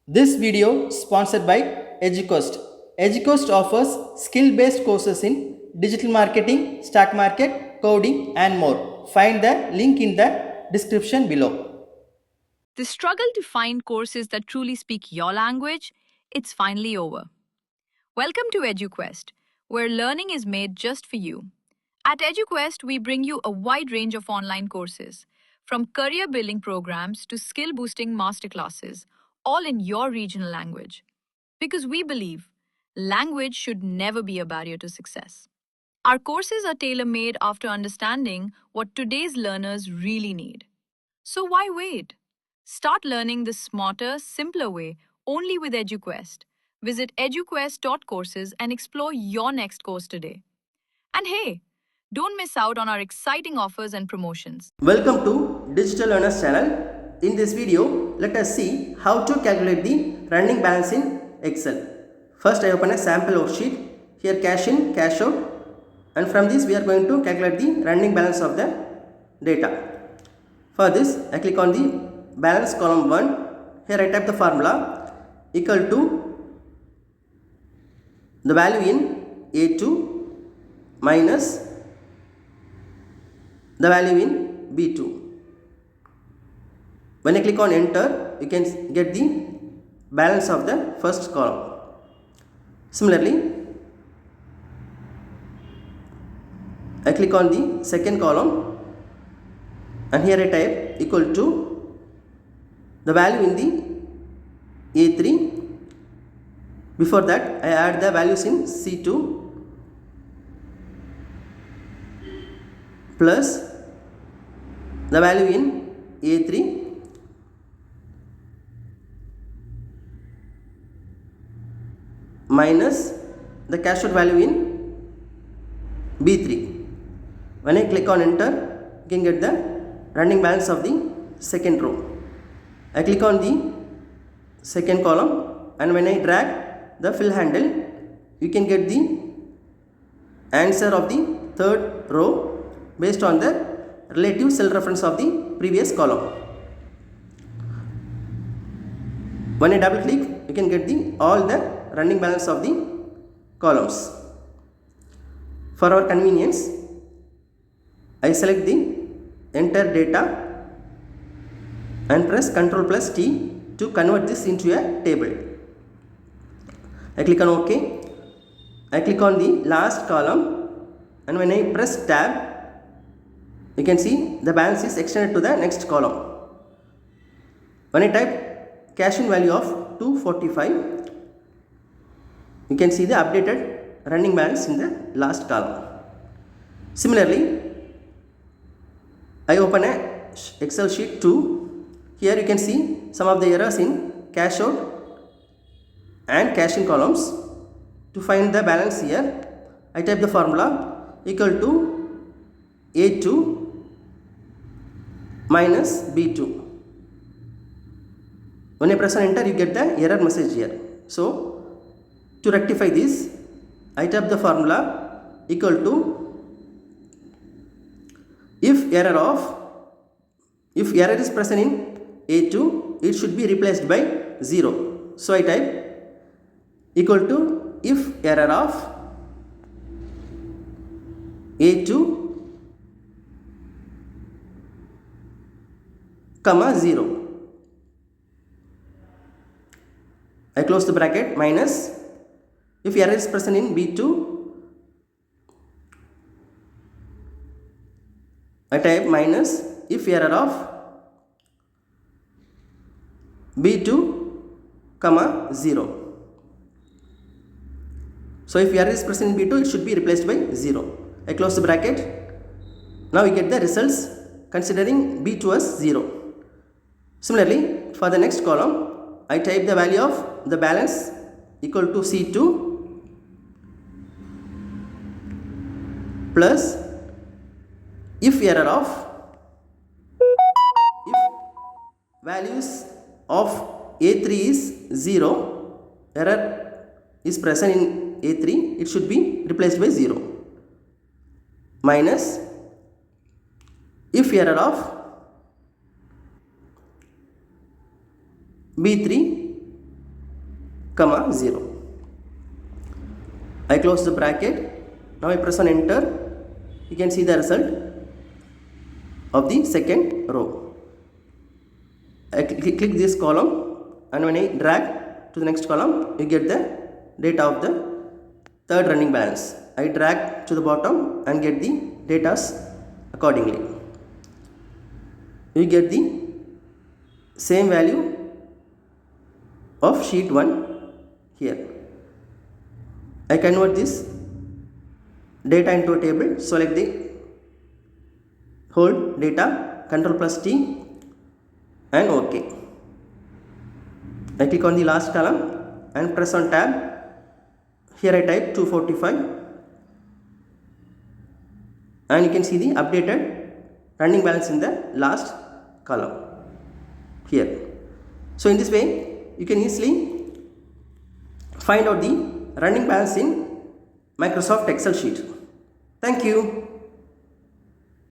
This video sponsored by Eduquest. Eduquest offers skill-based courses in digital marketing, stock market, coding and more. Find the link in the description below. The struggle to find courses that truly speak your language, it's finally over. Welcome to Eduquest, where learning is made just for you. At Eduquest, we bring you a wide range of online courses, from career building programs to skill boosting masterclasses, all in your regional language. Because we believe language should never be a barrier to success. Our courses are tailor made after understanding what today's learners really need. So why wait? Start learning the smarter, simpler way only with Eduquest. Visit eduquest.courses and explore your next course today. And hey, don't miss out on our exciting offers and promotions. Welcome to Digital Learners channel. In this video, let us see how to calculate the running balance in Excel. First, I open a sample worksheet. Here cash in, cash out, and from this we are going to calculate the running balance of the data. For this, I click on the balance column 1. Here I type the formula equal to the value in A2 minus the value in B2. When I click on enter, you can get the balance of the first column. Similarly, I click on the second column and here I type equal to the value in the A3. Before that, I add the values in C2 plus the value in A3 minus the cash out value in B3. When I click on enter, you can get the running balance of the second row. I click on the second column and when I drag the fill handle, you can get the answer of the third row based on the relative cell reference of the previous column. When I double click, you can get all the running balance of the columns. For our convenience, I select the enter data and press Ctrl plus T to convert this into a table. I click on OK. I click on the last column and when I press tab, you can see the balance is extended to the next column. When I type cash in value of 245, you can see the updated running balance in the last column. Similarly, I open a Excel sheet 2. Here you can see some of the errors in cash out and cash in columns. To find the balance here, I type the formula equal to A2 minus B2. When I press on enter, you get the error message here. So, to rectify this, I type the formula equal to if error is present in A2, it should be replaced by 0. So I type equal to if error of A2 comma 0. I close the bracket minus if error is present in B2, I type minus if error of B2 comma 0. So if error is present in B2, it should be replaced by 0. I close the bracket. Now we get the results considering B2 as 0. Similarly, for the next column, I type the value of the balance equal to C2 plus if error of if values of A3 is 0, error is present in A3, it should be replaced by 0 minus if error of B3 comma 0. I close the bracket. Now I press on enter. You can see the result of the second row. I click this column, and when I drag to the next column, you get the data of the third running balance. I drag to the bottom and get the data accordingly. You get the same value of sheet 1 here. I convert this data into a table. Select the whole data, Ctrl plus T, and OK. I click on the last column and press on tab. Here I type 245, and you can see the updated running balance in the last column here. So in this way, you can easily find out the running balance in Microsoft Excel sheet. Thank you.